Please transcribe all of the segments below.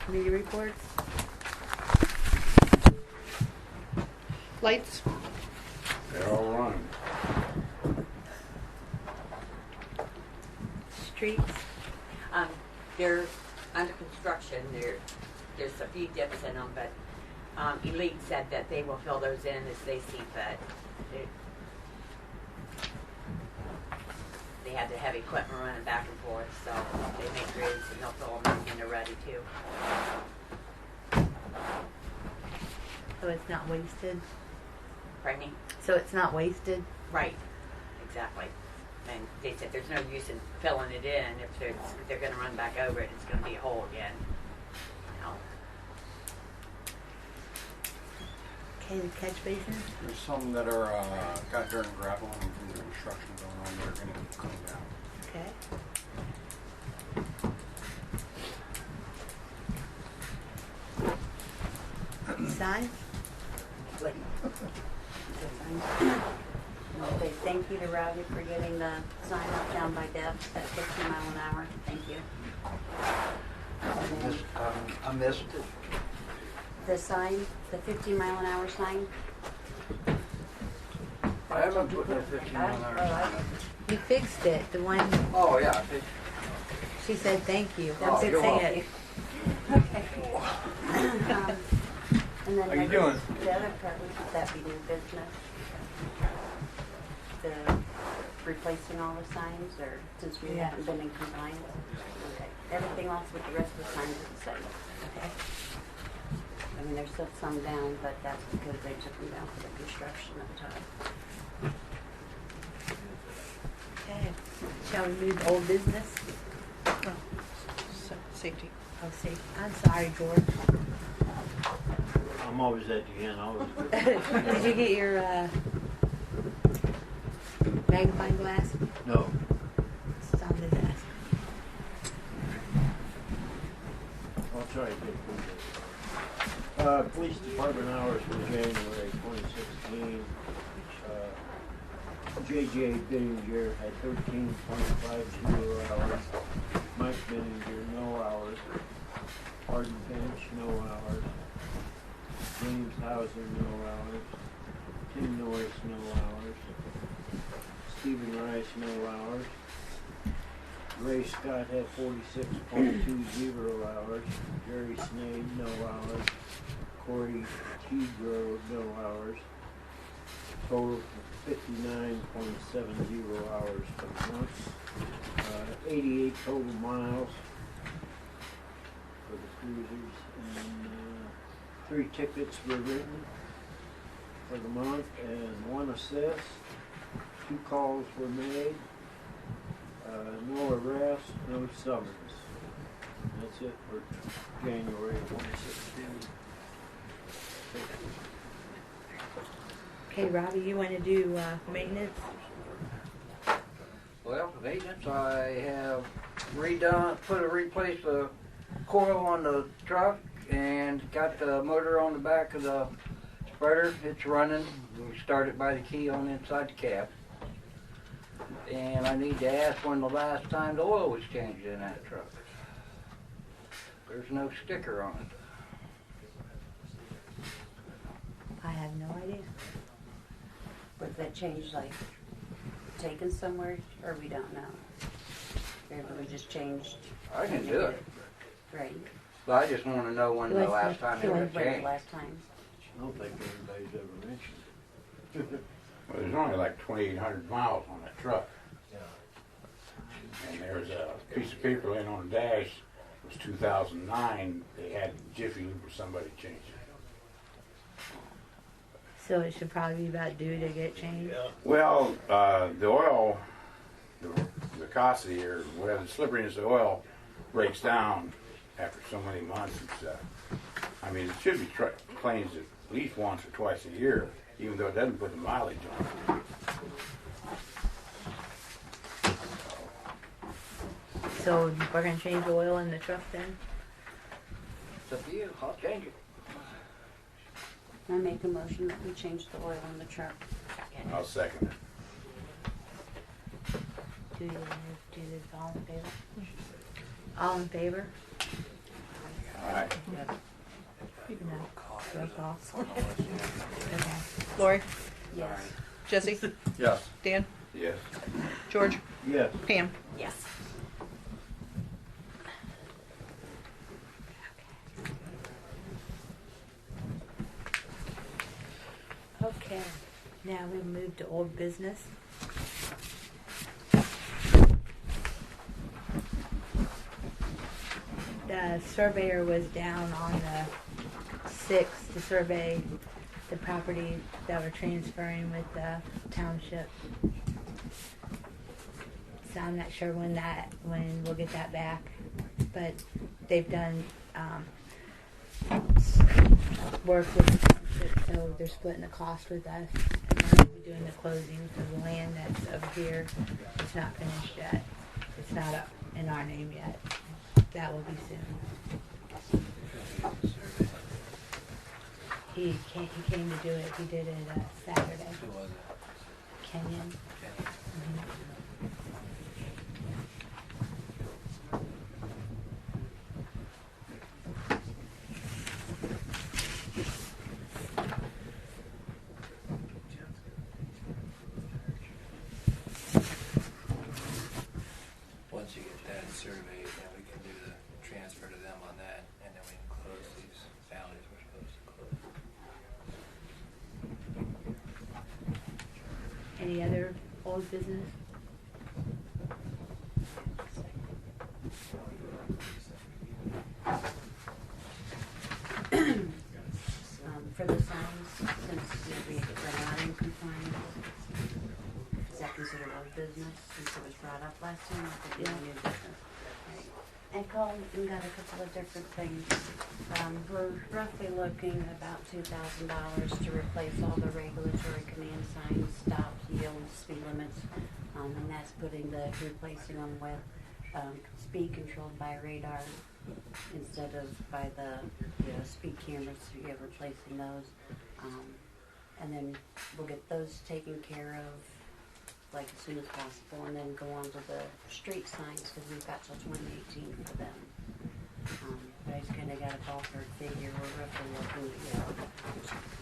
Committee reports. Lights? They're all running. Streets. They're under construction. There's a few dips in them, but Elite said that they will fill those in as they see fit. They had to have equipment running back and forth, so they make grades and they'll fill them in when they're ready to. So it's not wasted. Pardon me? So it's not wasted. Right, exactly. And they said there's no use in filling it in if they're going to run back over it. It's going to be a hole again. No. Okay, the catch basin. There's some that are got dirt and gravel on them from the construction going on. They're going to come down. Okay. Signs. Okay, thank you to Robbie for getting the sign up down by Deb at 50 mile an hour. Thank you. And then I missed it. the sign, the 50 mile an hour sign. I haven't put no 15 on there. You fixed it. The one Oh, yeah. I think she said thank you. That was That's you're saying welcome. it. Okay. And then How you doing? The other part was that be new business. The replacing all the signs, or since we Yeah. haven't been in compliance. Okay. Everything else with the rest of the signs is the same. Okay. I mean, there's still some down, but that's because they took them down for the construction at the time. Okay. Shall we move old business? Safety. Oh, see. I'm sorry, George. I'm always at the end. Did you get your magnifying glass? No. It's on the desk. I'll try to get through this. Police department hours for January 2016. J.J. Bittinger had 13.50 hours. Mike Bittinger, no hours. Arden Finch, no hours. James Hauser, no hours. Tim Norris, no hours. Stephen Rice, no hours. Ray Scott had 46.20 hours. Jerry Snade, no hours. Corey Keegro, no hours. Total 59.70 hours for the month. 88 total miles for the cruisers, and 3 tickets were written for the month, and 1 assist. 2 calls were made. No arrest, no summons. That's it for January 2016. Okay, Robbie, you want to do maintenance? Well, for maintenance, I have replaced the coil on the truck and got the motor on the back of the spreader. It's running. We start it by the key on the inside the cab. And I need to ask when the last time the oil was changed in that truck. There's no sticker on it. I have no idea. Was that changed, like, taken somewhere, or we don't know? Or it was just changed? I can do it, Right. but I just want to know when the Let's last time it When was was the changed. last time? I don't think anybody's ever mentioned it. Well, there's only like 2,800 miles on that truck. And there's a piece of paper laying on the dash. It was 2009. They had Jiffy Lube or somebody change it. So it should probably be about due to get changed. Well, the oil, the viscosity or whatever, the slipperiness of the oil breaks down after so many months and stuff. I mean, it should be cleansed at least once or twice a year, even though it doesn't put the mileage on it. So we're going to change the oil in the truck then? It's up to you. I'll change it. I make a motion that we change the oil in the truck. I'll second it. Do this all in favor? All in favor? Aye. Roll call. Okay. Lori, Yes. Jesse, Yes. Dan, Yes. George, Yes. Pam. Yes. Okay, now we move to old business. The surveyor was down on the 6th to survey the property that we're transferring with the township. So I'm not sure when we'll get that back, but they've done work with the township, so they're splitting the cost with us. And then we'll be doing the closing for the land that's over here. It's not finished yet. It's not up in our name yet. That will be soon. He came to do it. He did it Saturday. Who was it? Kenyon. Kenny. Once you get that surveyed, then we can do the transfer to them on that, and then we can close these alleys we're supposed to close. Any other old business? For the signs, since we're not in compliance, is that considered old business since it was brought up last time? I think we Yeah. new business. Right. I called and got a couple of different things. We're roughly looking at about $2,000 to replace all the regulatory command signs, stop, yield, speed limits, and that's replacing them with speed controlled by radar instead of by the speed cameras. So you're replacing those, and then we'll get those taken care of like as soon as possible, and then go on to the street signs because we've got till 2018 for them. But I just kind of got a ballpark figure. We're roughly looking at a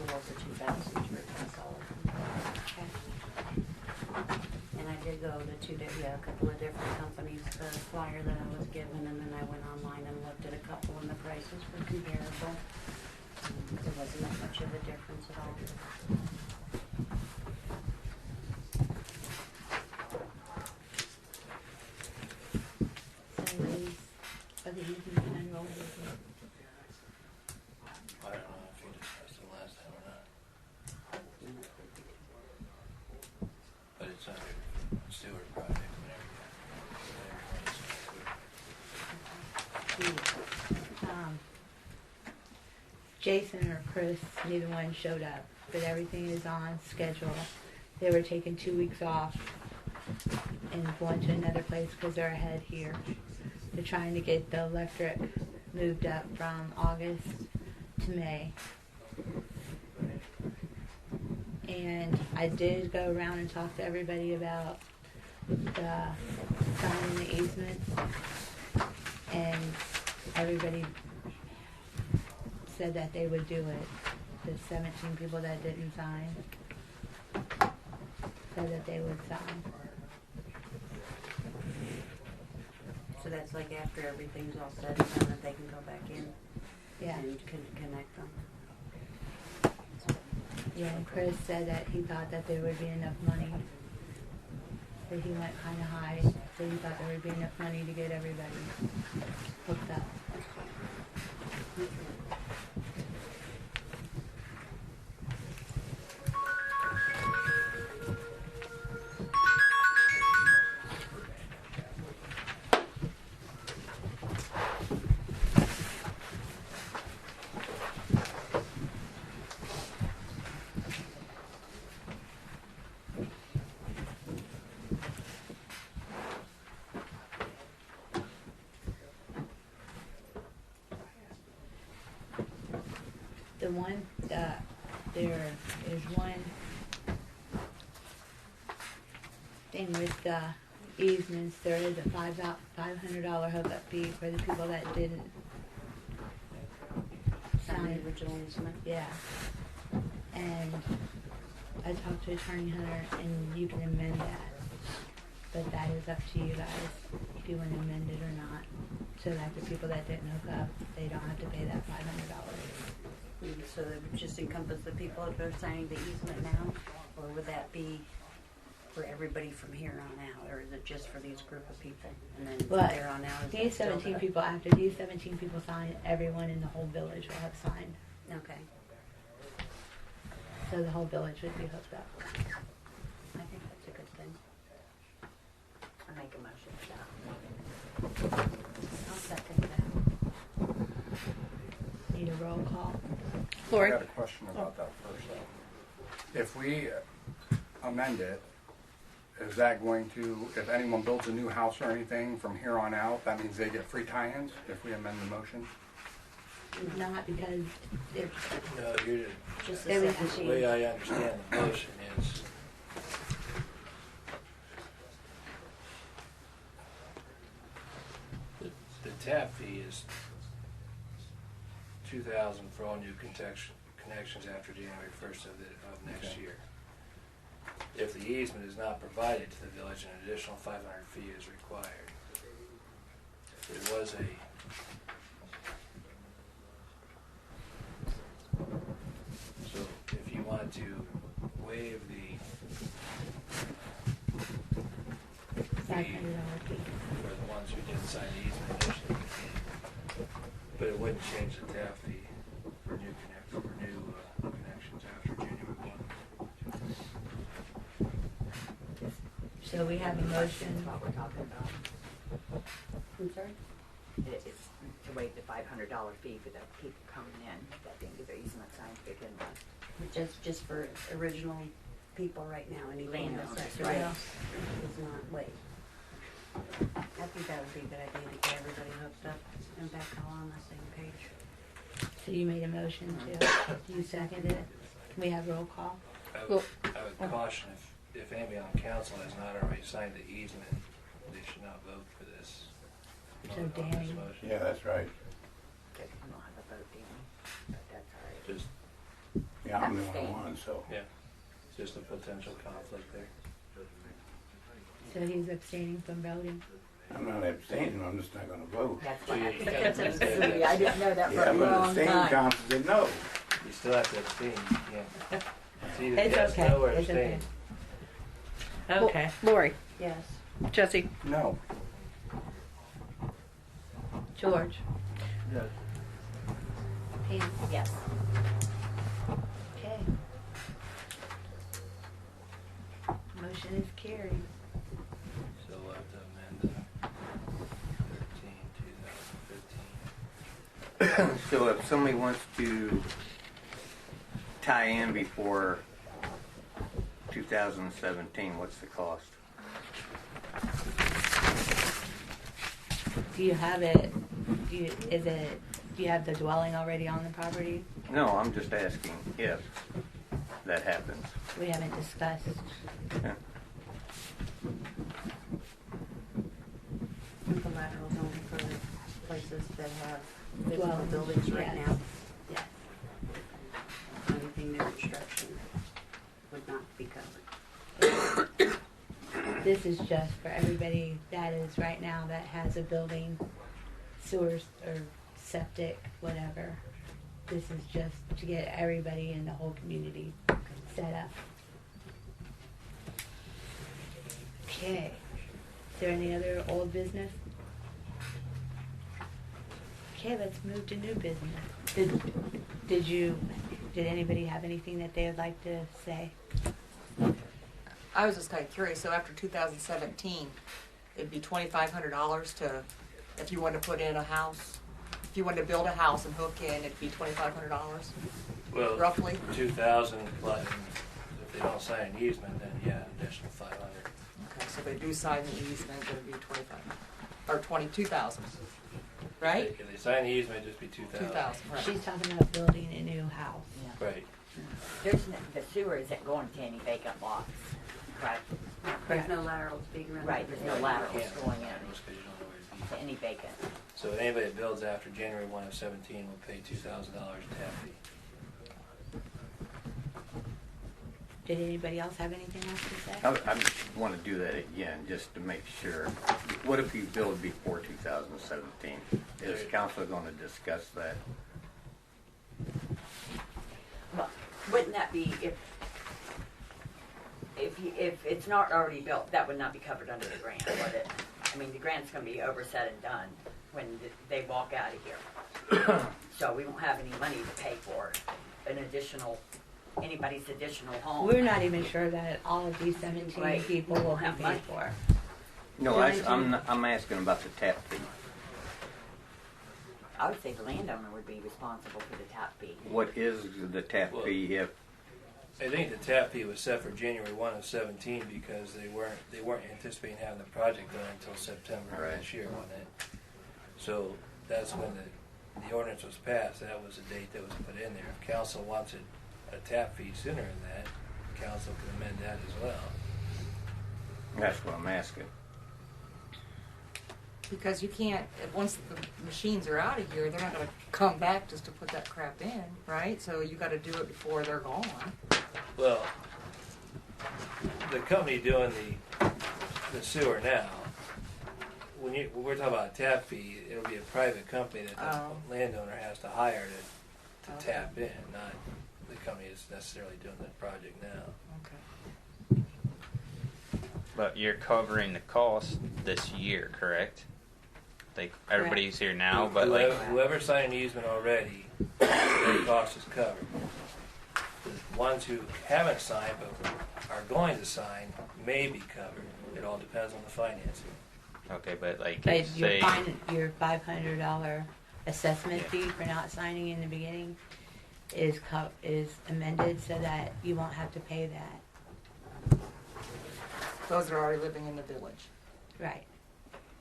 little over 2,000 to replace all of them. Okay. And I did go to a couple of different companies, the flyer that I was given, and then I went online and looked at a couple, and the prices were comparable. There wasn't that much of a difference at all. So are the evening and old business? I don't know if you discussed it last time or not, but it's under sewer project and everything. Jason or Chris, neither one showed up, but everything is on schedule. They were taking 2 weeks off and going to another place because they're ahead here. They're trying to get the electric moved up from August to May. And I did go around and talk to everybody about the signing the easements, and everybody said that they would do it. The 17 people that didn't sign said that they would sign. So that's like after everything's all said and done, that they can go back in Yeah. and connect them. Yeah, and Chris said that he thought that there would be enough money. That he went kind of high, so he thought there would be enough money to get everybody hooked up. The one, there is one thing with the easements. There is a $500 hookup fee for the people that didn't sign. the original easement. Yeah. And I talked to Attorney Hunter, and you can amend that. But that is up to you guys, if you want to amend it or not. So that the people that didn't hook up, they don't have to pay that $500. So that would just encompass the people that are signing the easement now? Or would that be for everybody from here on out? Or is it just for these group of people? And then from But there on out? is that these still 17 the- people, after these 17 people sign, everyone in the whole village will have signed. Okay. So the whole village would be hooked up. I think that's a good thing. I make a motion for that. I'll second that. Need a roll call? I got a question about that first though. If we amend it, is that going to, if anyone builds a new house or anything from here on out, that means they get free tie-ins if we amend the motion? Not because if No, you're, Just There the we- the 17. way I understand the motion is the tap fee is $2,000 for all new connections after January 1st of next Okay. year. If the easement is not provided to the village, an additional $500 fee is required. There was a So if you want to waive the $500 fee fee. for the ones who didn't sign the easement initially, but it wouldn't change the tap fee for new connections after January 1. So we have a motion. That's what we're talking about. I'm sorry? It's to waive the $500 fee for the people coming in that didn't get their easement signed to begin with. Just for original people right now, anything else Landowners, that right. is not waived. I think that would be a good idea to get everybody hooked up and back all on the same page. So you made a motion to, you seconded it? Can we have roll call? I would caution if anybody on council has not already signed the easement, they should not vote for this. So on this Danny. motion. Yeah, that's right. That we don't have a vote, Danny, but that's all right. Just, Yeah, I'm the Abstain. only one, so. yeah, just a potential conflict there. So he's abstaining from voting? I'm not abstaining, I'm just not gonna vote. That's why Yeah, that's yeah. silly. I didn't know that for Yeah, a but long abstain time. counts as a no. You still have to abstain, you can't. It's either It's yes, okay, no, or it's okay. abstain. Okay. Lori, Yes. Jesse, No. George? Yes. Pam? Yes. Okay. Motion is carried. So we'll have to amend the 13, 2015. So if somebody wants to tie in before 2017, what's the cost? Do you have it, do you have the dwelling already on the property? No, I'm just asking if that happens. We haven't discussed. Okay. The lateral's only for places that have physical Dwellings, buildings right yes. now. Yes. Anything new construction would not be covered. This is just for everybody that is right now that has a building, sewers or septic, whatever. This is just to get everybody in the whole community set up. Okay. Is there any other old business? Okay, let's move to new business. Did anybody have anything that they would like to say? I was just kind of curious, so after 2017, it'd be $2,500 to, if you wanted to put in a house, if you wanted to build a house and hook in, it'd be $2,500, Well, roughly? 2,000, plus if they don't sign an easement, then yeah, additional 500. Okay, so if they do sign the easement, it'd be 25, or 22,000, right? If they sign the easement, it'd just be 2,000. 2,000, right. She's talking about building a new house. Right. The sewer isn't going to any vacant lots, correct? There's no laterals being run. Right, there's no laterals Can't going laterals in 'cause you don't know where it'd be. to any vacant So anybody that builds after January 1 of 17 will pay $2,000 tap fee. Did anybody else have anything else to say? I just want to do that again, just to make sure. What if you build before 2017? Is council going to discuss that? Well, wouldn't that be if it's not already built, that would not be covered under the grant, would it? I mean, the grant's going to be over said and done when they walk out of here. So we won't have any money to pay for anybody's additional home. We're not even sure that all of these 17 Right. people will be Have paid money. for. No, I'm asking about the tap fee. I would say the landowner would be responsible for the tap fee. What is the tap Well, fee if? I think the tap fee was set for January 1 of 17 because they weren't anticipating having the project done until September Right. of this year, wasn't it? So that's when the ordinance was passed. That was the date that was put in there. If council wants a tap fee sooner than that, council can amend that as well. That's what I'm asking. Because you can't, once the machines are out of here, they're not gonna come back just to put that crap in, right? So you gotta do it before they're gone. Well, the company doing the sewer now, when we're talking about a tap fee, it'll be a private company that Oh. the landowner has to hire to Okay. tap in, not the company that's necessarily doing the project now. Okay. But you're covering the cost this year, correct? Like everybody's here now, but like Whoever signed an easement already, their cost is covered. The ones who haven't signed but are going to sign may be covered. It all depends on the financing. okay, but like But say your $500 assessment Yeah. fee for not signing in the beginning is amended so that you won't have to pay that. Those are already living in the village. Right.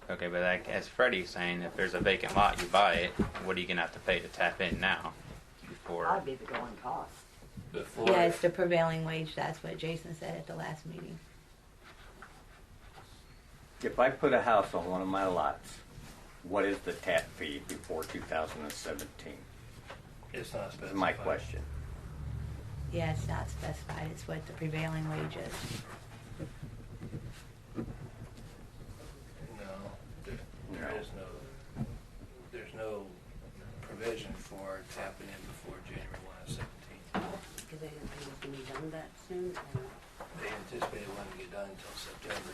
okay, but like as Freddie's saying, if there's a vacant lot, you buy it. What are you gonna have to pay to tap in now? Before That'd be the going cost. Before, Yeah, it's the prevailing wage. That's what Jason said at the last meeting. If I put a house on one of my lots, what is the tap fee before 2017? it's not Is specified. my question. Yeah, it's not specified. It's what the prevailing wage is. No, No. there's no provision for tapping in before January 1 of 17. Because they didn't think it was gonna be done that soon. They anticipated it wouldn't get done until September.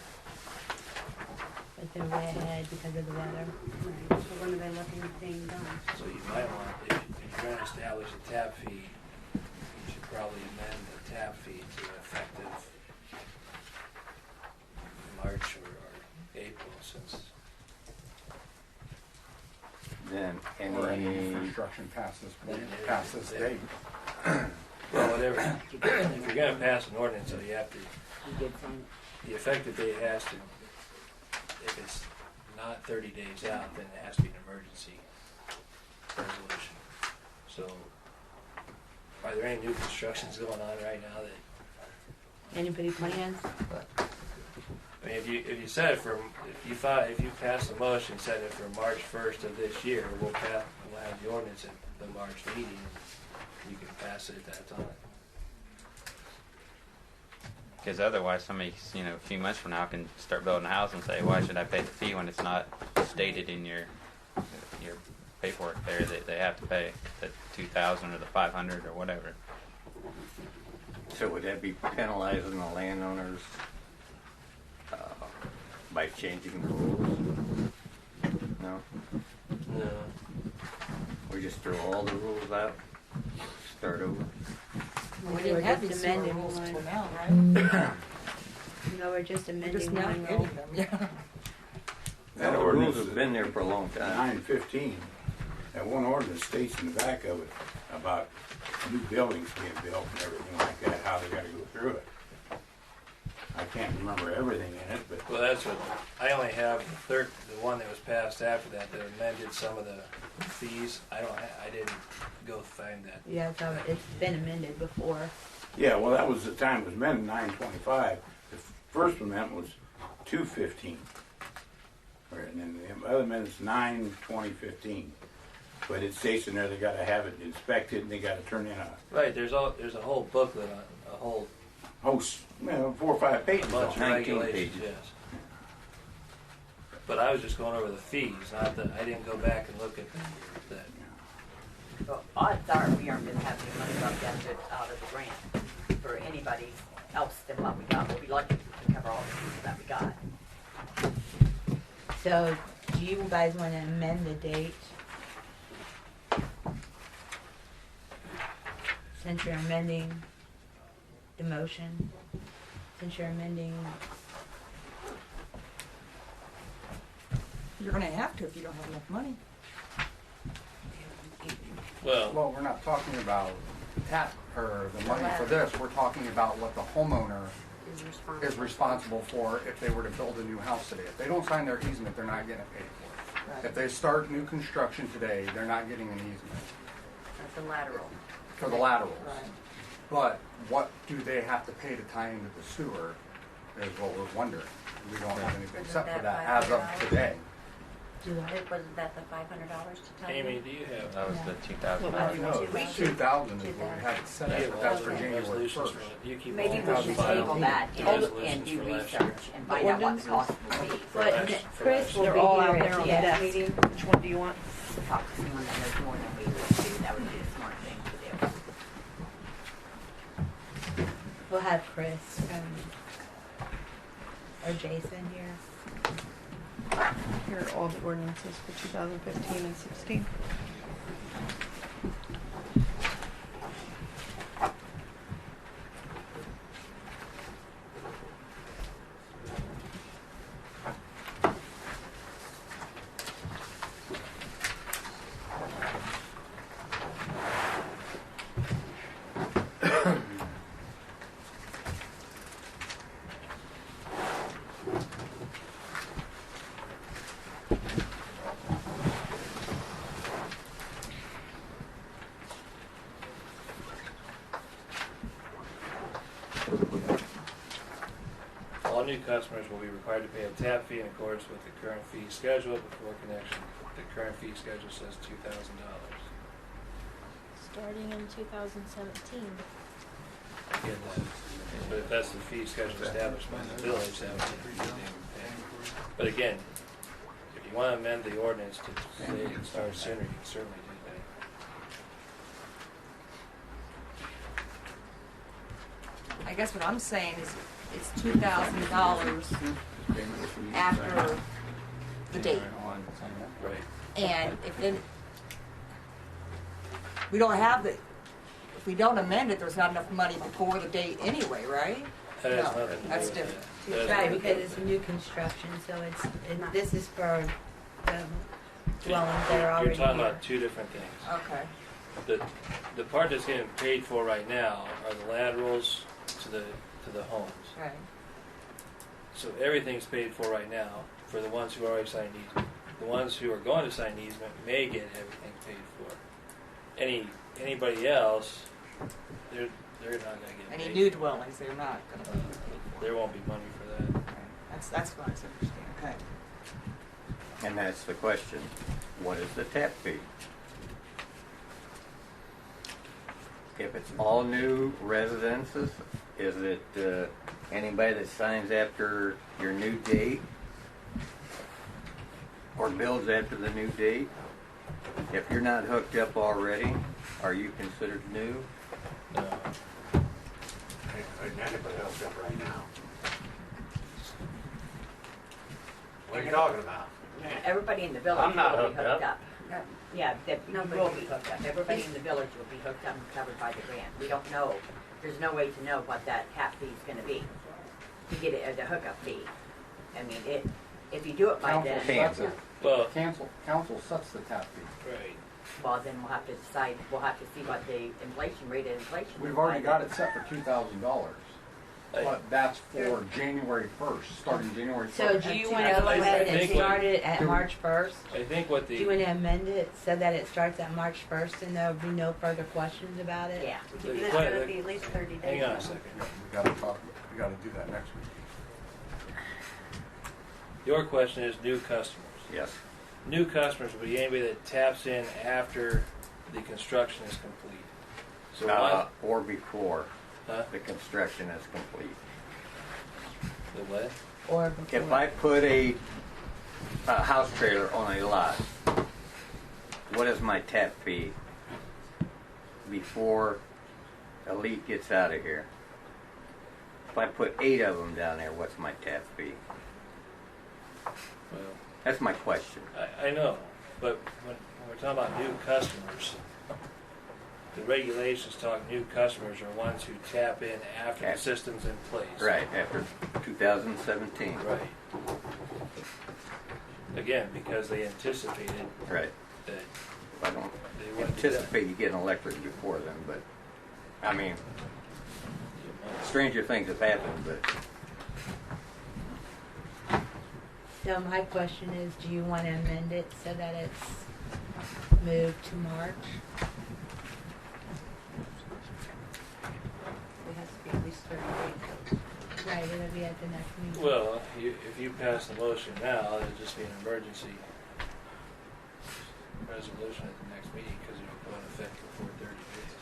But they're way ahead because of the weather. Right. So when are they looking at being done? So you might want, if you're going to establish a tap fee, you should probably amend the tap fee to effective March or April, since Then Or any any, construction past this date. well, whatever. If you're going to pass an ordinance, so you have to, You did sign it. the effective date has to, if it's not 30 days out, then it has to be an emergency resolution. So, are there any new constructions going on right now that, Anybody plans? I mean, if you set it for, if you pass the motion, set it for March 1st of this year, we'll have the ordinance at the March meeting, and you can pass it at that time. because otherwise somebody, a few months from now can start building a house and say, why should I pay the fee when it's not stated in your paperwork there that they have to pay the 2,000 or the 500 or whatever. so would that be penalizing the landowners by changing the rules? No? No. We just throw all the rules out, start over? We didn't have these sewer amending rules one. until now, right? No, we're just We're amending just now one getting rule. them, yeah. That The ordinance rules have been there for a long time. 915. That one ordinance states in the back of it about new buildings being built and everything like that, how they got to go through it. I can't remember everything in it, but Well, that's what, I only have the one that was passed after that amended some of the fees. I didn't go find that. Yeah, it's been amended before. yeah, well, that was the time it was amended 925. The first amendment was 215. And then the other amendment's 9/2015. But it states in there they gotta have it inspected and they gotta turn in a Right, there's a whole booklet on, a whole host, 4 or 5 pages. bunch of 19 regulations, pages. yes. But I was just going over the fees, not the, I didn't go back and look at that. Well, odds are we aren't gonna have any money left out of the grant for anybody else than what we got. We'll be lucky if we can cover all the fees that we got. So, do you guys want to amend the date? Since you're amending the motion, since you're amending, You're gonna have to if you don't have enough money. Well, Well, we're not talking about tap, or the money for this, we're talking about what the homeowner is responsible for if they were to build a new house today. If they don't sign their easement, they're not getting paid for it. Right. If they start new construction today, they're not getting an easement That's a lateral. for the laterals. Right. But what do they have to pay to tie into the sewer is what we're wondering. We don't have anything Isn't set for that that as of $500? today. do I? Wasn't that the $500 to tell Amy, you? do you have? That was the 2000. Well, No, we should- 2,000 is what we had it set You at, have but all that's the for January resolutions 1st. for it. You keep Maybe all we the should files, table that the and resolutions do for last year. research and find out what the cost will be. But last- Chris for will last be year. here They're all out at there the on the next desk. meeting. Which one do you want? Talk to someone that knows more than we do. That would be a smart thing to do. We'll have Chris or Jason here. Here are all the ordinances for 2015 and 16. All new customers will be required to pay a tap fee in accordance with the current fee schedule before connection. The current fee schedule says $2,000. Starting in 2017. Get that. But if that's the fee schedule established by the village, that would be the pay. But again, if you want to amend the ordinance to say it starts sooner, you can certainly do that. I guess what I'm saying is it's $2,000 after the date. Right. And if then, we don't have the, if we don't amend it, there's not enough money before the date anyway, right? That has No, nothing to do that's with different. that. That has Right, nothing to because do it's with new construction, so this is for dwellings that are already You're talking here. about two different things. Okay. The part that's getting paid for right now are the laterals to the homes. Right. So everything's paid for right now for the ones who already signed easement. The ones who are going to sign easement may get everything paid for. Anybody else, they're not going to get Any paid. new dwellings, they're not gonna be paid for. There won't be money for that. Okay. That's what I understand, okay. And that's the question. What is the tap fee? If it's all new residences, is it anybody that signs after your new date or builds after the new date? If you're not hooked up already, are you considered new? No. Anybody else up right now? What are you talking about? Everybody in the village I'm not will be hooked hooked up. up. Yeah, you will be hooked up. Everybody in the village will be hooked up and covered by the grant. We don't know, there's no way to know what that tap fee is gonna be, to get it as a hookup fee. I mean, if you do it by Council then, sets it. Well, Council sets the tap fee. right. well, then we'll have to decide, we'll have to see what the inflation rate of inflation is. We've already by got then. it set for $2,000, but that's for January 1st, starting January 1st. So do you want to go I ahead and think start it at do we- March 1st? I think what Do you want to amend it so that it starts at March 1st and there'll be no further questions about it? Yeah. And it's gonna be at least 30 days. Hang on a now. second. We gotta do that next week. Your question is new customers. Yes. New customers will be anybody that taps in after the construction is complete. So Or before huh? the construction is complete. The what? Or before. If I put a house trailer on a lot, what is my tap fee before a leak gets out of here? If I put 8 of them down there, what's my tap fee? Well, That's my question. I know, but when we're talking about new customers, the regulations talk new customers are ones who tap in after the system's in place. Right, after 2017. Right. Again, because they anticipated Right. that I don't they wouldn't do that. anticipate you getting electric before then, but, I mean, stranger things have happened, but So my question is, do you want to amend it so that it's moved to March? It has to be at least 30 days. Right, it'll be at the next meeting. Well, if you pass the motion now, it'll just be an emergency resolution at the next meeting because it'll go into effect before 30 days.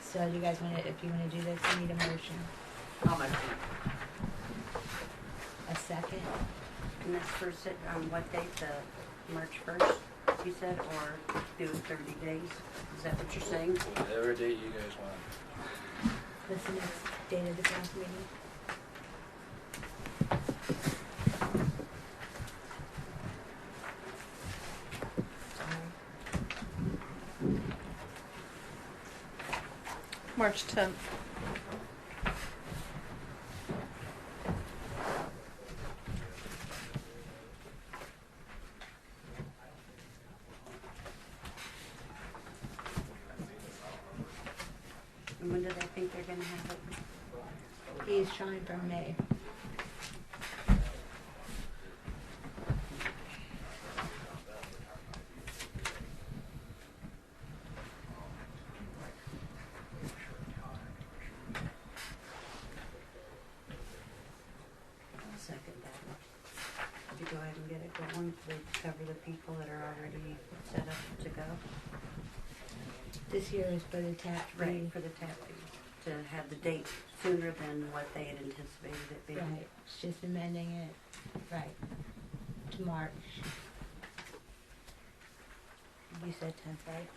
So do you guys want to, if you want to do this, you need a motion. How much? A second? And that's for, what date, the March 1st, you said, or do it 30 days? Is that what you're saying? Whatever date you guys want. What's the next date of the council meeting? March 10th. And when do they think they're gonna have it? He's trying for May. I'll second that. Would you go ahead and get it going, so they cover the people that are already set up to go? This year is for the tap fee. Right, for the tap fee, to have the date sooner than what they had anticipated it being. Right, it's just amending it, right, to March. You said 10th, right?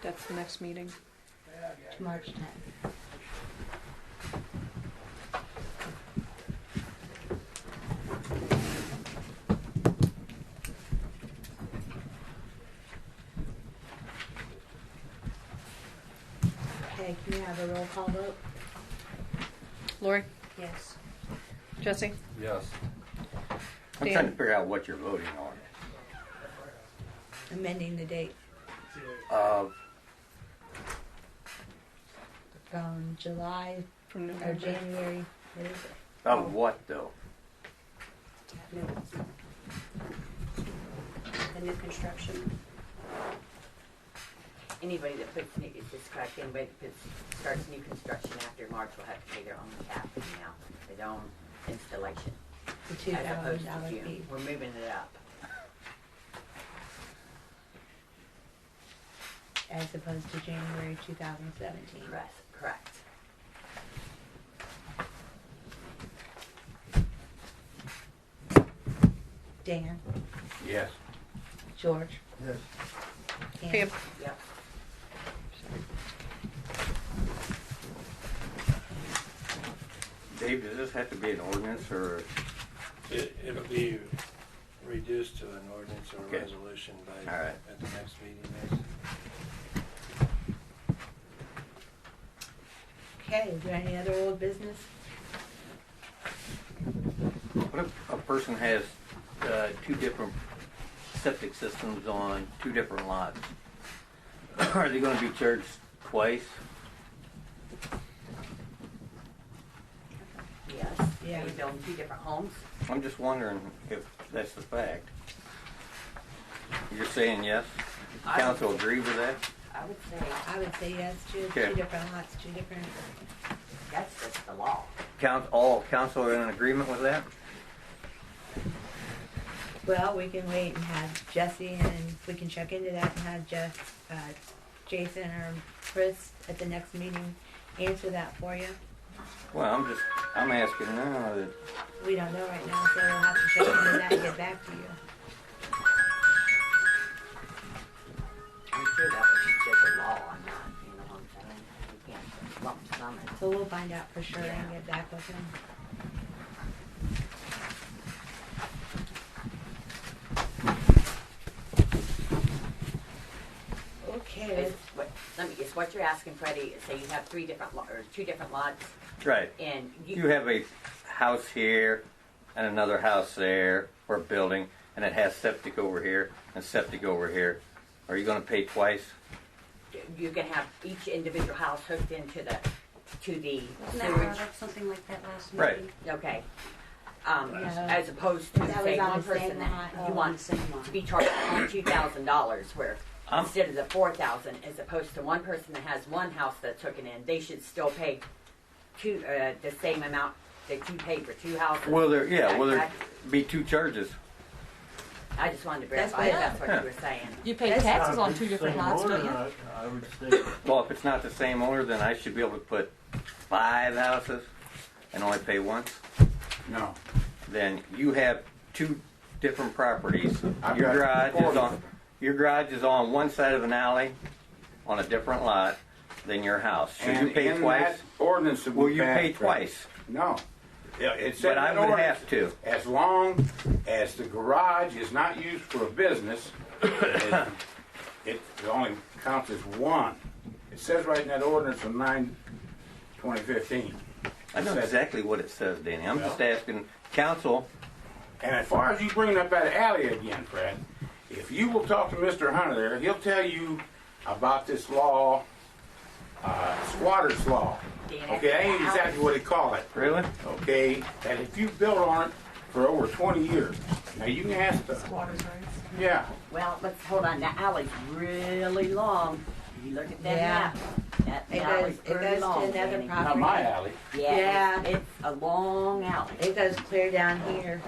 That's the next meeting. To March 10th. Okay, can you have a roll call vote? Lori? Yes. Jesse? Yes. I'm trying to figure out what you're voting on. Amending the date from July From or November. January, what is it? Of what, though? The new construction. Anybody that puts, it's just correct, anybody that starts new construction after March will have to pay their own tap fee now, their own installation, The as opposed to $2,000 June. fee. We're moving it up. As opposed to January 2017. Correct. Dan, Yes. George, Yes. Pam. Yep. Dave, does this have to be an ordinance or? It'll be reduced to an ordinance or Okay. a resolution by, All right. at the next meeting. Yes. Okay, is there any other old business? What if a person has 2 different septic systems on 2 different lots? Are they going to be charged twice? Yes. Yeah. Are we building 2 different homes? I'm just wondering if that's the fact. You're saying yes? I- Council agree with that? I I would say yes, two Okay. different lots, two different. That's just the law. All council are in agreement with that? Well, we can wait and have Jesse and we can check into that and have Jason or Chris at the next meeting answer that for you. Well, I'm asking now that, We don't know right now, so we'll have to check into that and get back to you. I'm sure that was just a law on that, you know what I'm saying? You can't lump sum it. So we'll find out for sure and get back with him. Okay. It's what you're asking, Freddie. Say you have two different lots, right. and You have a house here and another house there, or a building, and it has septic over here and septic over here. Are you gonna pay twice? you can have each individual house hooked into the Wasn't that sewage. brought up something like that last Right. meeting? Okay. No. As opposed to That say was on one the same person that lot. you Oh, on want the same one. to be charged on $2,000, where I'm- instead of the $4,000, as opposed to one person that has one house that's hooking in, they should still pay the same amount that you paid for two houses. Will there That- be two charges? I just wanted to That's verify what- that's what yeah. you were saying. You pay That's taxes Not on the two different same lots, owner, don't you? I would say. Well, if it's not the same owner, then I should be able to put 5 houses and only pay once. No. Then you have 2 different properties. I've Your got garage is 40. on one side of an alley on a different lot than your house. Should you And pay in twice? that ordinance that Will we you pay passed, twice? No. Yeah, it said But I in the would ordinance, have to. as long as the garage is not used for a business, it only counts as one. It says right in that ordinance from 9/2015. I know exactly what it says, Danny. I'm just Well. asking council. And as far as you bringing up that alley again, Fred, if you will talk to Mr. Hunter there, he'll tell you about this law, squatter's law. Okay, that ain't exactly what they call it. Really? Okay, that if you built on it for over 20 years, now you can ask the, Squatters' rights. yeah, Well, let's hold on. That alley's really long. You look at that Yeah. map. That It alley's goes- it pretty goes to long. another Danny. property. not my alley. Yeah, Yeah. It's a long alley. It goes clear down here.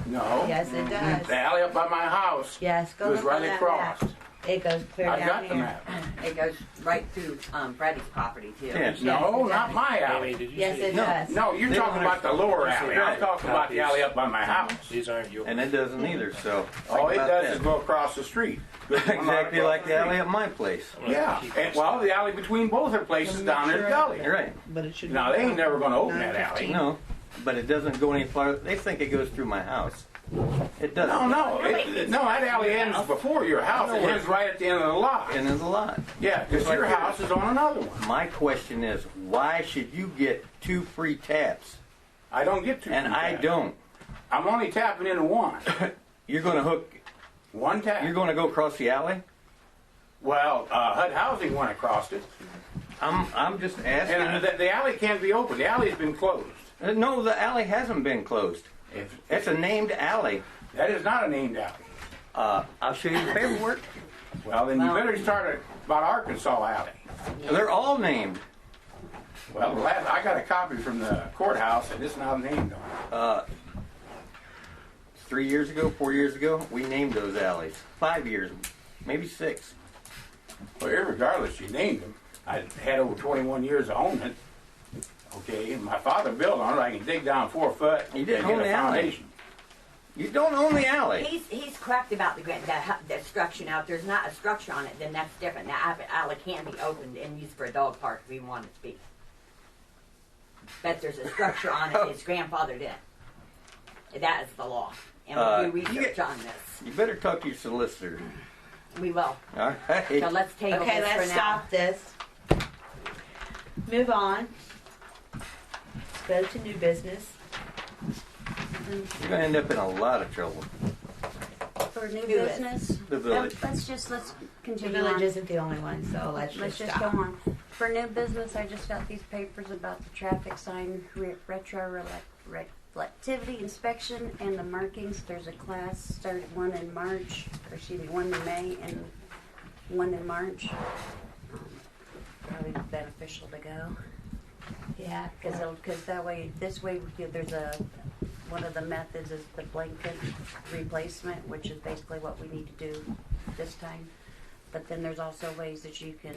No. Yes, it does. The alley up by my house Yes, go goes look on right that across. map. It goes clear I down got here. the map. It goes right through Freddie's property too. Yeah. No, it not does. my Amy, alley. did you Yes, say it No. does. No, you're They talking don't about the lower alley. I'm Right. talking about the alley up by my house. These aren't yours. And it doesn't either, so. All think it about does that. is go across the street. Goes one lot Exactly across like the alley street. at my place. Yeah, and, well, the alley between both their places down there, the gully. You're right. But it should. Now, they ain't never gonna open that alley. No, but it doesn't go any farther. They think it goes through my house. It doesn't. No, that alley ends before your house. It ends right at the end of the lot. And there's a lot. Yeah, because your house is on another one. My question is, why should you get 2 free taps I don't get to. and I don't? I'm only tapping into one. You're going to hook. One tap. You're going to go across the alley. Well, HUD Housing went across it. I'm just asking. And the alley can't be open. The alley's been closed. No, the alley hasn't been closed. It's a named alley. That is not a named alley. I'll show you the paperwork. Well, then you better start about Arkansas Alley. They're all named. Well, I got a copy from the courthouse, and it's not named on it. 3 years ago, 4 years ago, we named those alleys. 5 years, maybe 6. Well, irregardless, you named them. I had over 21 years of owning it. Okay, and my father built on it. I can dig down 4 foot You didn't and own get a the alley. foundation. You don't own the alley. He's correct about the structure. Now, if there's not a structure on it, then that's different. That alley can be opened and used for a dog park if we want it to be. But there's a structure on it. It's grandfathered in. That is the law. And we'll do research on this. You better talk to your solicitor. We will. All right. So let's table Okay, this let's for now. stop this. Move on. Go to new business. You're going to end up in a lot of trouble. For new Do it. business? The village. Let's The continue village on. isn't the only one, so let's just go stop. on. For new business, I just got these papers about the traffic sign retroactivity inspection and the markings. There's a class started one in May and one in March. probably beneficial to go. Yeah. Because that way, this way, there's one of the methods is the blanket replacement, which is basically what we need to do this time. But then there's also ways that you can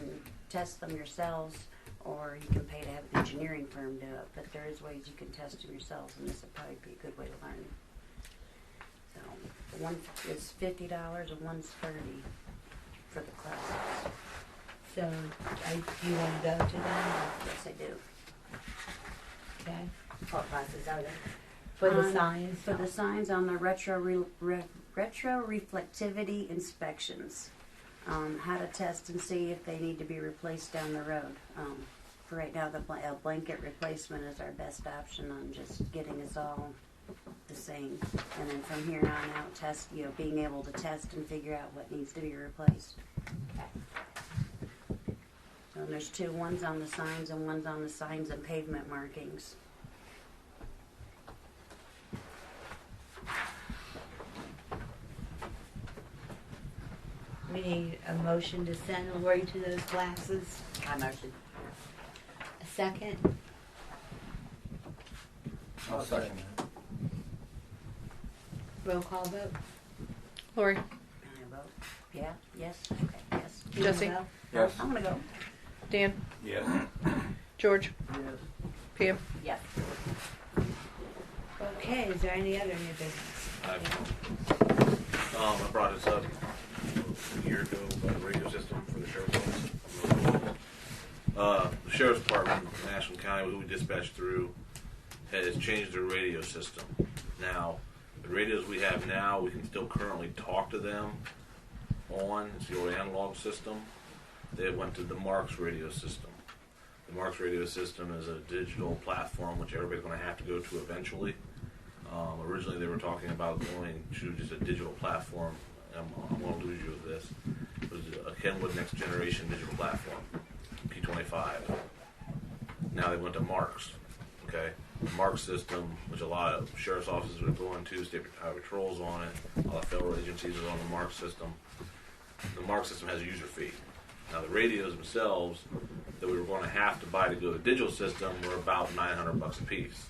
test them yourselves, or you can pay to have an engineering firm do it. But there is ways you can test them yourselves, and this would probably be a good way to learn. So one is $50 and one's $30 for the classes. So, do you want to go to them? Yes, I do. Okay. What classes are there? For the signs? For the signs on the retro reflectivity inspections. How to test and see if they need to be replaced down the road. For right now, the blanket replacement is our best option on just getting us all the same. And then from here on out, being able to test and figure out what needs to be replaced. So there's two, one's on the signs and one's on the signs and pavement markings. We need a motion to send Lori to those classes. I motion. A second? I'll second it. Roll call vote? Lori, I vote yeah, yes, okay, yes. Do you wanna Jesse? go? Yes. I'm gonna go. Dan, Yes. George, Yes. Pam. Yes. Okay, is there any other new business? I brought this up a year ago about the radio system for the sheriff's office. The sheriff's department in Ashland County, who we dispatch through, has changed their radio system. Now, the radios we have now, we can still currently talk to them on. It's the old analog system. They went to the Marks radio system. The Marks radio system is a digital platform which everybody's going to have to go to eventually. Originally, they were talking about going to just a digital platform. I'm going to lose you with this. It was a Kenwood Next Generation digital platform, P25. Now they went to Marks. Okay, the Marks system, which a lot of sheriff's offices are going to, state patrols on it, a lot of federal agencies are on the Marks system. The Marks system has a user fee. Now the radios themselves that we were going to have to buy to go to the digital system were about $900 a piece.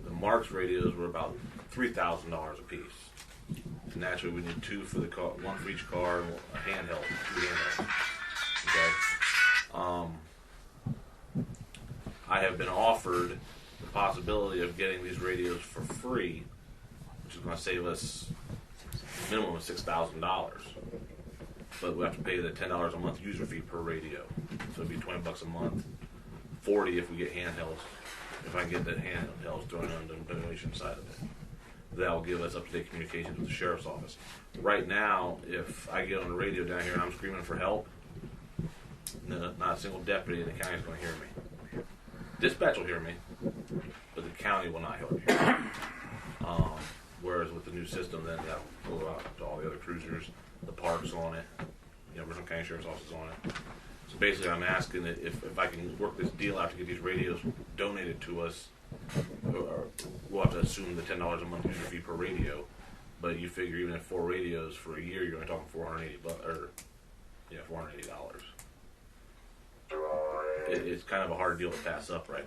The Marks radios were about $3,000 a piece. And naturally, we need two for the car, one for each car, and a handheld, two handhelds. Okay. I have been offered the possibility of getting these radios for free, which is going to save us a minimum of $6,000. But we have to pay the $10 a month user fee per radio, so it'd be $20 a month, $40 if we get handhelds. If I can get the handhelds thrown on the donation side of it, that will give us up-to-date communications with the sheriff's office. Right now, if I get on the radio down here and I'm screaming for help, not a single deputy in the county is going to hear me. Dispatch will hear me, but the county will not hear me. Whereas with the new system, then that'll go out to all the other cruisers, the parks on it, Richland County Sheriff's Office is on it. So basically, I'm asking that if I can work this deal out to get these radios donated to us, or we'll have to assume the $10 a month user fee per radio. But you figure even at 4 radios for a year, you're only talking $480. It's kind of a hard deal to pass up, right?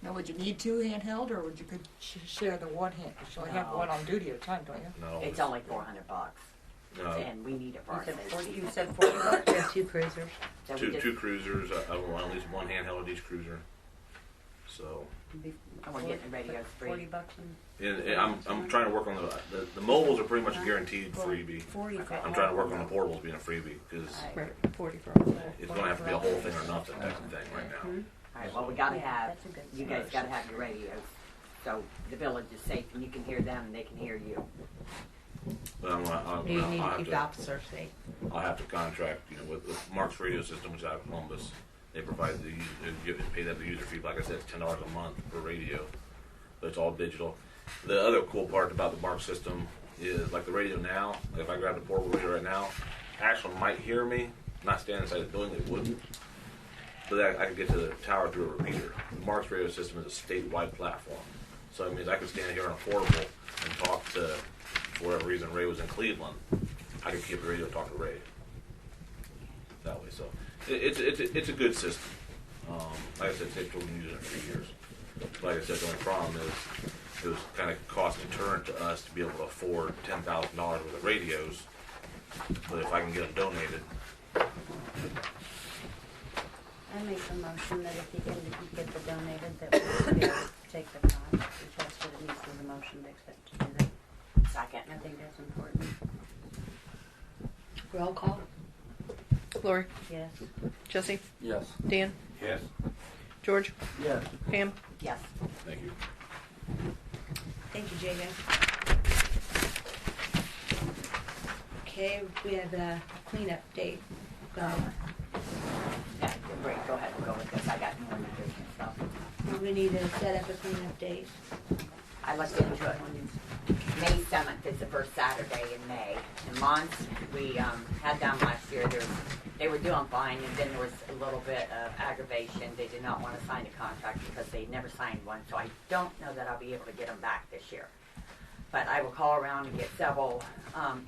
Now, would you need two handheld, or would you could share the one hand? You only have No. one on duty at a time, don't you? No, It's only $400. no. And we need it for our safety. You said 40 bucks? There are two cruisers. So we Two just- two cruisers. I want at least one handheld at each cruiser. So, And we're getting the radios free. 40 bucks and and I'm trying to work on the mobiles are pretty much a guaranteed freebie. 40 for I'm trying to work on the portables being a freebie because Right, 40 for all. it's going to have to be a whole thing or nothing type of thing right now. All right, well, we gotta Yeah, have, that's a good you guys gotta have your radios. So the village is safe and you can hear them and they can hear you. But I'll You need to have keep the officer safe. I'll have to contract, with Mark's radio system, which is out of Columbus. They provide pay that the user fee. Like I said, it's $10 a month per radio, but it's all digital. The other cool part about the Mark system is like the radio now. Like if I grab the portable radio right now, Ashland might hear me. Not standing inside the building, it wouldn't. But I could get to the tower through a repeater. The Mark's radio system is a statewide platform, so it means I could stand here on a portable and talk to, for whatever reason, Ray was in Cleveland. I could keep the radio and talk to Ray that way. So So it's a good system. Like I said, they've been using it for years. Like I said, the only problem is it was kind of cost deterrent to us to be able to afford $10,000 worth of radios. But if I can get them donated, I make a motion that if you can get the donated, that we should be able to take the cost, if that's what it needs as a motion to accept to do that. Second. I think that's important. Roll call. Lori, Yes. Jesse, Yes. Dan, Yes. George, Yes. Pam. Yes. thank you. Thank you, JJ. Okay, we have a cleanup date. Go ahead. Yeah, great, go ahead, we'll go with this. I got more nutrition stuff. We need to set up a cleanup date. I looked into it. May 7th is the first Saturday in May. In Mons, we had them last year. They were doing fine, and then there was a little bit of aggravation. They did not want to sign a contract because they never signed one, so I don't know that I'll be able to get them back this year. But I will call around and get several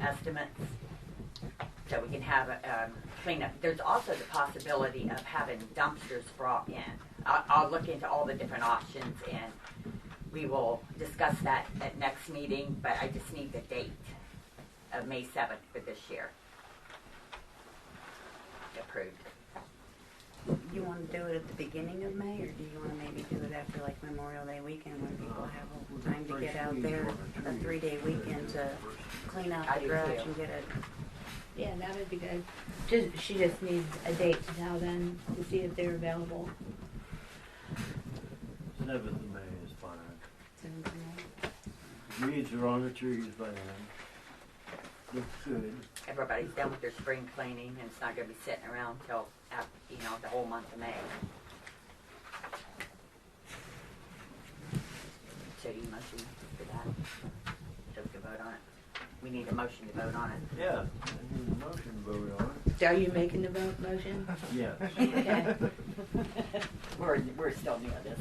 estimates so we can have a cleanup. There's also the possibility of having dumpsters brought in. I'll look into all the different options, and we will discuss that at next meeting, but I just need the date of May 7th for this year. Approved. You want to do it at the beginning of May, or do you want to maybe do it after like Memorial Day weekend when people have time to get out there, a 3-day weekend to clean out I the do garage too. and get it? Yeah, that would be good. She just needs a date to tell them to see if they're available. 7th of May is fine. Weeds are on the trees by then. Looks good. Everybody's done with their spring cleaning, and it's not going to be sitting around till after, the whole month of May. So you motion for that? So we can vote on it. We need a motion to vote on it. Yeah, I need a motion to vote on So are you making the vote motion? it. Yes. Okay. We're still new at this.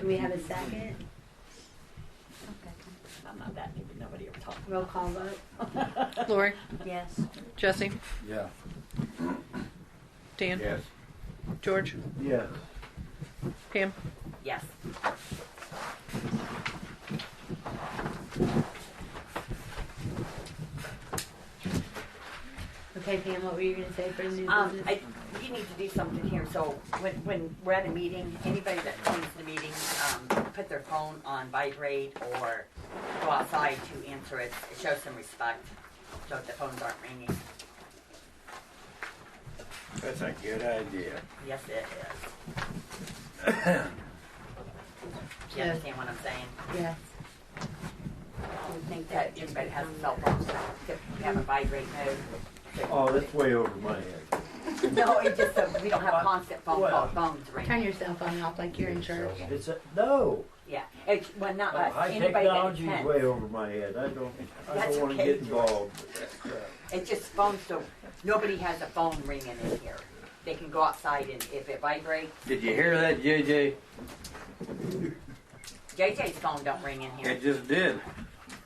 Do we have a second? I'm not that new, but nobody ever talked. Roll call vote. Lori, Yes. Jesse, Yeah. Dan, Yes. George, Yes. Pam. Yes. Okay, Pam, what were you going to say for the new business? You need to do something here, so when we're at a meeting, anybody that comes to the meeting, put their phone on vibrate or go outside to answer it. It shows some respect, so if the phones aren't ringing. That's a good idea. Yes, it is. Do you understand what I'm saying? Yes. I think That that just anybody has a becomes- cell phone, to have a vibrate mode. Oh, that's way over my head. No, it just, we don't have constant Well, phones ringing. Turn your cell phone off like you're in church. It's no. Yeah, it's, well, not us, High anybody that technology is attends. way over my head. I don't That's want to okay, get involved with that crap. It's just phones, so nobody has a phone ringing in here. They can go outside and if it vibrates. Did you hear that, JJ? JJ's phone don't ring in here. It just did.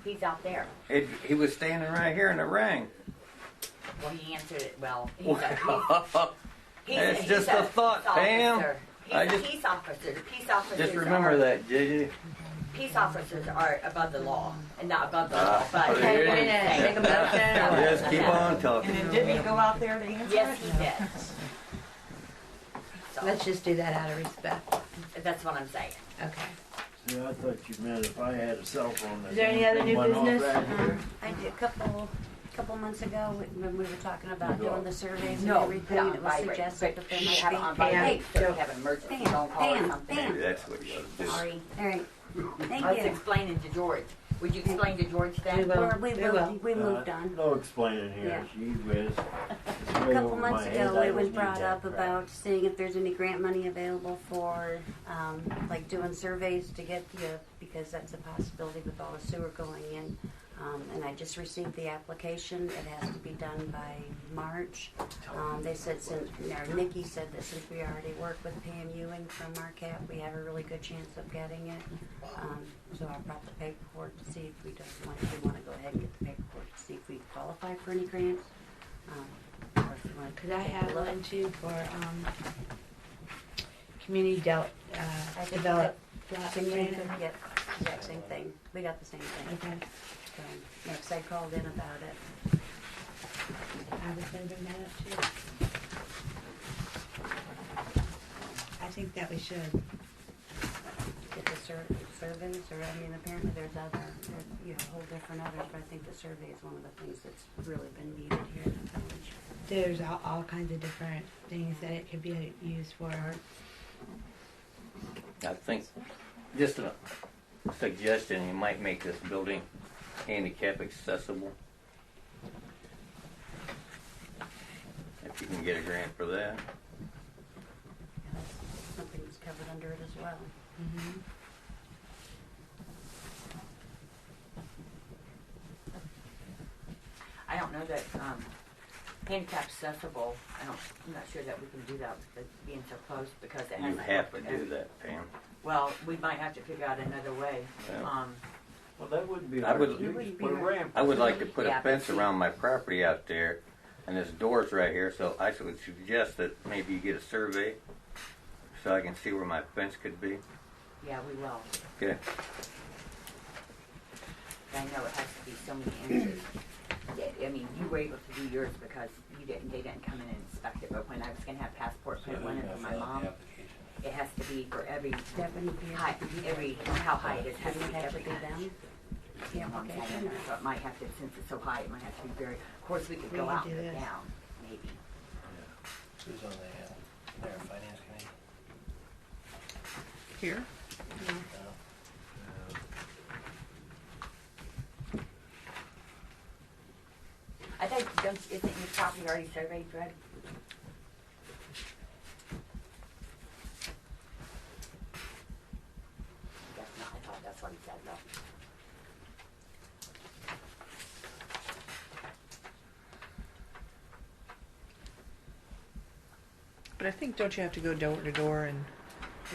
He's out there. He was standing right here and it rang. Well, he answered it well. It's just a thought, Pam. He's I a just- peace officer. The peace officers Just remember are, that, JJ. Peace officers are above the law. And not above the law, but. Okay, wait a minute. Make a motion. Just keep on talking. And then did he go out there to answer? Yes, he did. So, Let's just do that out of respect. that's what I'm saying. Okay. See, I thought you meant if I had a cell phone. Is there any other new went off business? right here. I did a couple months ago when we were talking about doing the surveys and No, put it everything. on It was vibrate. suggested But that you there have it might on be. vibrate, so you have an emergency Pam, phone call or Pam, something. Pam. That's what you ought to do. Sorry. All right. Thank I was you. explaining to George. Would you explain to George We then? will. We moved on. No explaining here. Yeah. She whiz. A couple months ago, it was brought up about seeing if there's any grant money available for, like doing surveys to get the, because that's a possibility with all the sewer going in. And I just received the application. It has to be done by March. They said Nikki said that since we already work with Pam Ewing from Marquette, we have a really good chance of getting it. So I brought the paperwork to see if we want to go ahead and get the paperwork to see if we qualify for any grants. If you want to Could I take a have look. one too for, community I think develop that block community, grant? yep, exact same thing. We got the same thing. Okay, So, next, I called in about it. I was gonna bring that up too. I think that we should. Get the surveys, or, I mean, apparently there's whole different others, but I think the survey is one of the things that's really been needed here in the village. There's all kinds of different things that it could be used for. I think, just a suggestion, you might make this building handicap accessible. If you can get a grant for that. Yeah, that's something that's covered under it as well. Mm-hmm. I don't know that, handicap accessible, I'm not sure that we can do that with it being so close because it has. You have to do that, Pam. Well, we might have to figure out another way. Yeah. Well, that wouldn't be I hard would- to do, It wouldn't just be put a hard. ramp. I would like to put Yeah, a fence but see- around my property out there, and there's doors right here, so I would suggest that maybe you get a survey so I can see where my fence could be. Yeah, we will. Okay. I know it has to be so many inches. I mean, you were able to do yours because they didn't come in and inspect it, but when I was gonna have passport put one in for my mom, it has to be for every Definitely. height, how high it is, has to Doesn't be have to every be inch. them. You know what I'm saying? Okay. So it might have to, since it's so high, it might have to be very, of course, we could We go could out do and this. down, maybe. Who's on their finance committee? Here? No. I think, isn't your property already surveyed, Fred? Guess not, I thought that's what he said though. But I think, don't you have to go door to door and?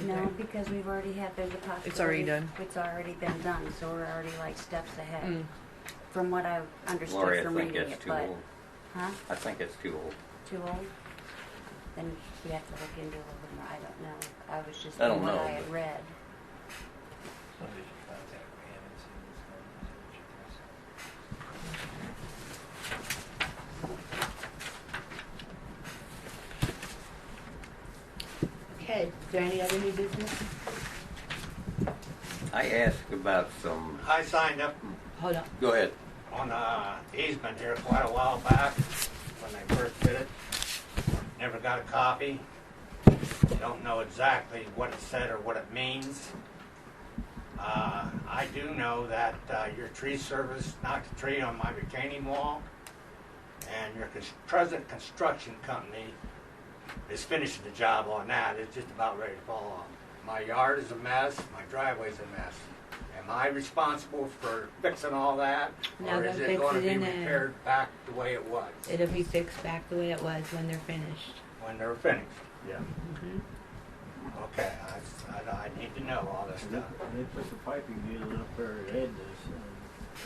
No, because we've already had, there's a possibility. It's already done. It's already been done, so we're already like steps ahead. Mm. From what I've understood Lori, I from think reading that's it, too but, old. huh? I think it's too old. Too old? Then we have to look into it a little bit more. I don't know. I was just I don't from what know, I had but- read. Somebody should contact Pam and see what's going on. Okay, is there any other new business? I asked about some. I signed up Hold on. Go ahead. on easement here quite a while back when they first did it. Never got a copy. Don't know exactly what it said or what it means. I do know that your tree service knocked a tree on my retaining wall, and your present construction company is finishing the job on that. It's just about ready to fall off. My yard is a mess. My driveway's a mess. Am I responsible for fixing all that, No, or is they'll it fix going to it be in a- repaired back the way it was It'll be fixed back the way it was when they're finished. when they're finished? Yeah. Mm-hmm. Okay, I need to know all this They stuff. they put the piping in up there at Edna's, and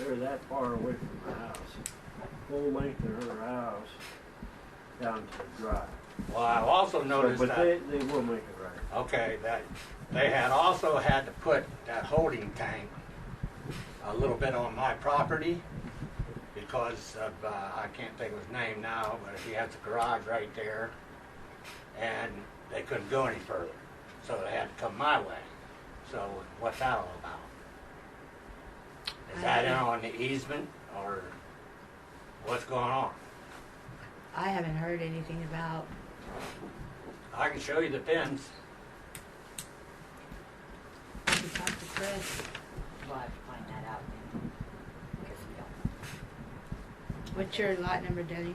they're that far away from the house. Full length of her house down to the drive. Well, I've also noticed But that. they will make it right. Okay, that they had also had to put that holding tank a little bit on my property because of, I can't think of his name now, but he has a garage right there, and they couldn't go any further, so they had to come my way. So what's that all about? Is that in on the easement, or what's going on? I haven't heard anything about. I can show you the pins. I can talk to Chris. We'll have to find that out then, because we don't. What's your lot number, Denny?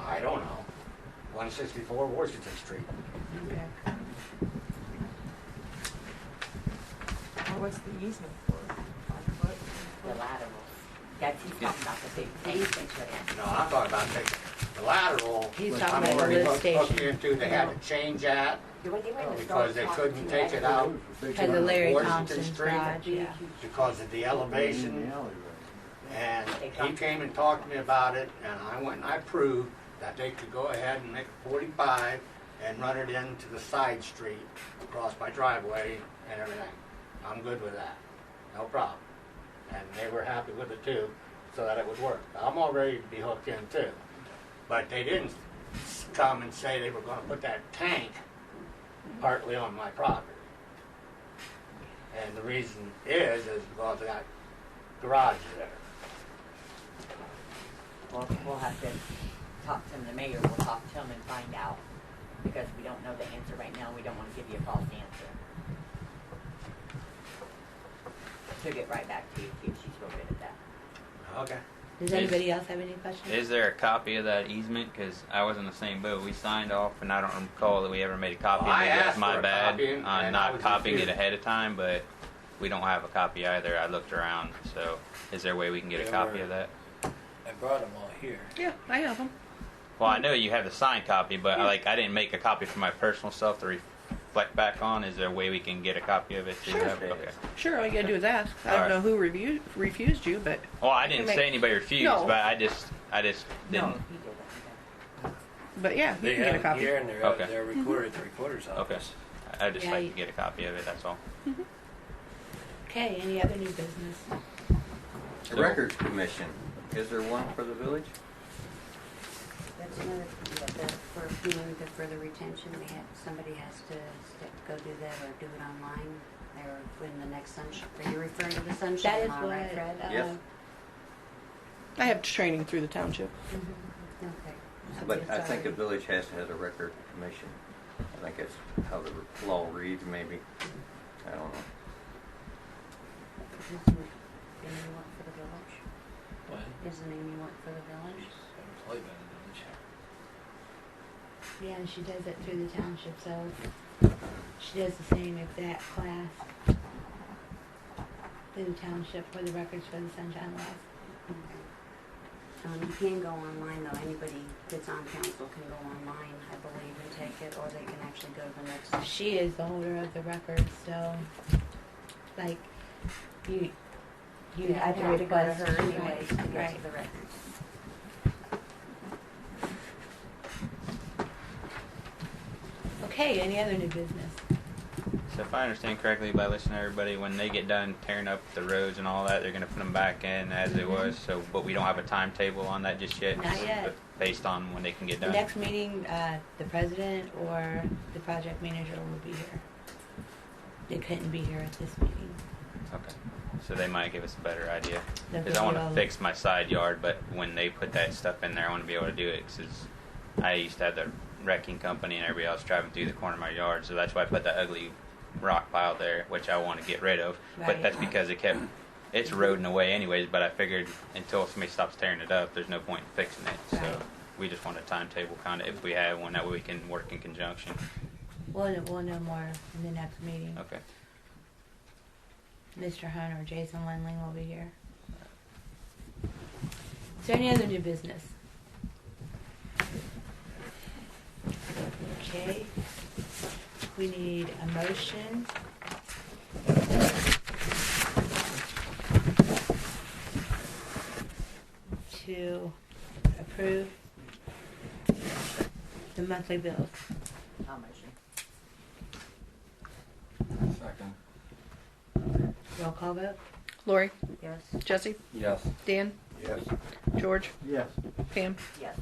I don't know. 164 Washington Street. Okay. What's the easement for? 5 foot? The laterals. That's, he's talking about the big things they put in. No, I'm talking about the lateral. He's I'm talking about the already lift looked station. into, they had to change that They were in the because they stores couldn't talking take to it out Because of Larry Washington Thompson's Street. garage, yeah. because of the In elevation. the alleyway. And They he come. came and talked to me about it, and I went and I proved that they could go ahead and make a 45 and run it into the side street across my driveway and everything. I'm good with that, no problem. And they were happy with it too, so that it would work. I'm all ready to be hooked in too. But they didn't come and say they were gonna put that tank partly on my property. And the reason is because they got garage there. Well, we'll have to talk to him, the mayor, we'll talk to him and find out, because we don't know the answer right now, we don't wanna give you a false answer. She'll get right back to you too, she's real good at that. Okay. Does anybody else have any questions? Is there a copy of that easement? Because I was in the same boat. We signed off, and I don't recall that we ever made a copy. Well, I Maybe that's asked my for a bad copy, on and I not was copying it refused. ahead of time, but we don't have a copy either. I looked around, so is there a way we can get a Yeah, copy we're- of that? I brought them all here. Yeah, I have them. Well, I know you have the signed copy, but like I didn't make a copy for my personal self to reflect back on. Is there a way we can get a copy of it? To Sure. have- okay. Sure, all you gotta do is ask. I don't Alright. know who refused you, but Well, I can didn't make- say anybody refused, No. but I just No, didn't. he did it. but yeah, you They can have get a it copy. here, and they're, Okay. they're recorded at the recorder's Okay. office. I'd just Yeah, like you- to get a copy of it. That's all. Okay, any other new business? The Records Commission, is there one for the village? That's another, for the retention, somebody has to go do that or do it online. Or when the next sunshine, are you referring to the That sunshine is law, what, right, Fred? Yes. I have training through the township. Okay. But I think the village has to have a record commission. I think that's how the law reads, maybe. I don't know. Isn't Amy work for the village? What? Isn't Amy work for the village? I'm employed by the village. Yeah, and she does it through the township, so she does the same exact class through the township for the records for the sunshine laws. You can go online though, anybody that's on council can go online, I believe, and take it, or they can actually go to the next. She is the holder of the records, so like you Yeah, have I'd to have to go to request her anyways to get right. to the records. Okay, any other new business? So if I understand correctly by listening to everybody, when they get done tearing up the roads and all that, they're going to put them back in as it was. So, but we don't have a timetable on that just yet. Not yet. But based on when they can get The done. next meeting, the president or the project manager will be here. They couldn't be here at this meeting. Okay. So they might give us a better idea. They'll Because I want give to you fix my side yard, but when they put that stuff in there, I want to be able to do it. Because I used to have the wrecking company and everybody else driving through the corner of my yard, so that's why I put that ugly rock pile there, which I want to get rid of. But Right. that's because it's eroding away anyways. But I figured until somebody stops tearing it up, there's no point in fixing it. Right. So we just want a timetable, kind of, if we have one, that way we can work in conjunction. We'll know more in the next meeting. Okay. Mr. Hunt or Jason Lindling will be here. Is there any other new business? Okay. We need a motion. To approve the monthly bills. I'll motion. Second. Roll call vote. Lori, Yes. Jesse, Yes. Dan, Yes. George, Yes. Pam. Yes.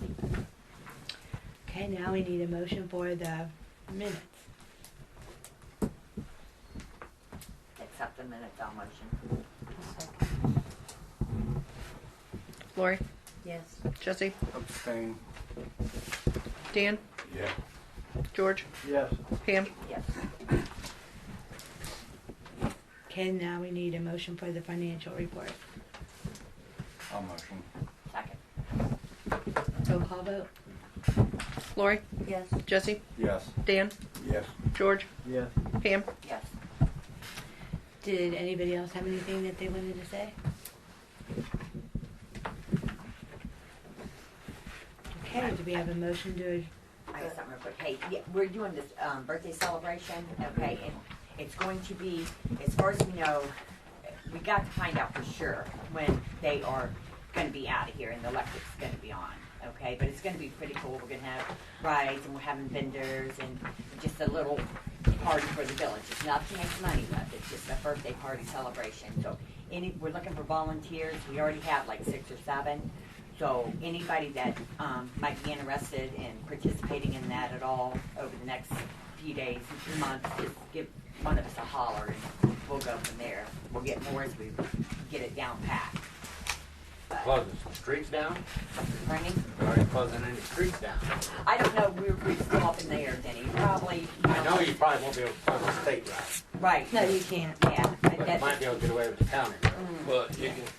Okay, now we need a motion for the minutes. Accept the minutes, I'll motion. Lori, Yes. Jesse, Abstain. Dan, Yeah. George, Yes. Pam. Yes. Okay, now we need a motion for the financial report. I'll motion. Second. Roll call vote. Lori, Yes. Jesse, Yes. Dan, Yes. George, Yes. Pam. Yes. Did anybody else have anything that they wanted to say? Okay, do we have a motion to, I got something real quick. Hey, yeah, we're doing this birthday celebration, okay, and it's going to be, as far as we know, we got to find out for sure when they are gonna be out of here and the electric's gonna be on, okay? But it's gonna be pretty cool. We're gonna have rides and we're having vendors and just a little party for the village. It's not to make money with, it's just a birthday party celebration. So we're looking for volunteers. We already have like 6 or 7. So anybody that might be interested in participating in that at all over the next few days, months, just give one of us a holler and we'll go from there. We'll get more as we get it down packed. Closing some streets down? Pardon me? Are you closing any streets down? I don't know, we're still up in the air, Denny. Probably. I know you probably won't be able to close the state route, Right. No, you can't. Yeah. but you might be able to get away with the county route. Well,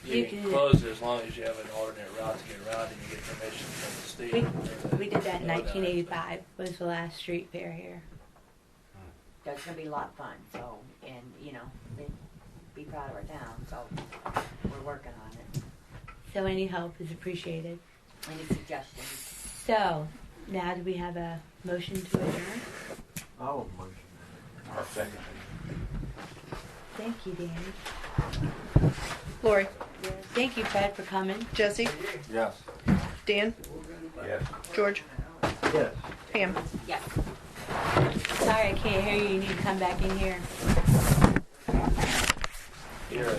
you can close it as long as you have an alternate route to get around and you get permission from the state. We did that in 1985, was the last street fair here. That's gonna be a lot of fun, so, and, you know, be proud of our town, so we're working on it. So any help is appreciated. Any suggestions? So, now do we have a motion to adjourn? I'll motion I'll second. Thank you, Danny. Lori, Thank you, Fred, for coming. Jesse, Yes. Dan, Yes. George, that. Yes. Pam. Yes. Sorry I can't hear you. You need to come back in here. You're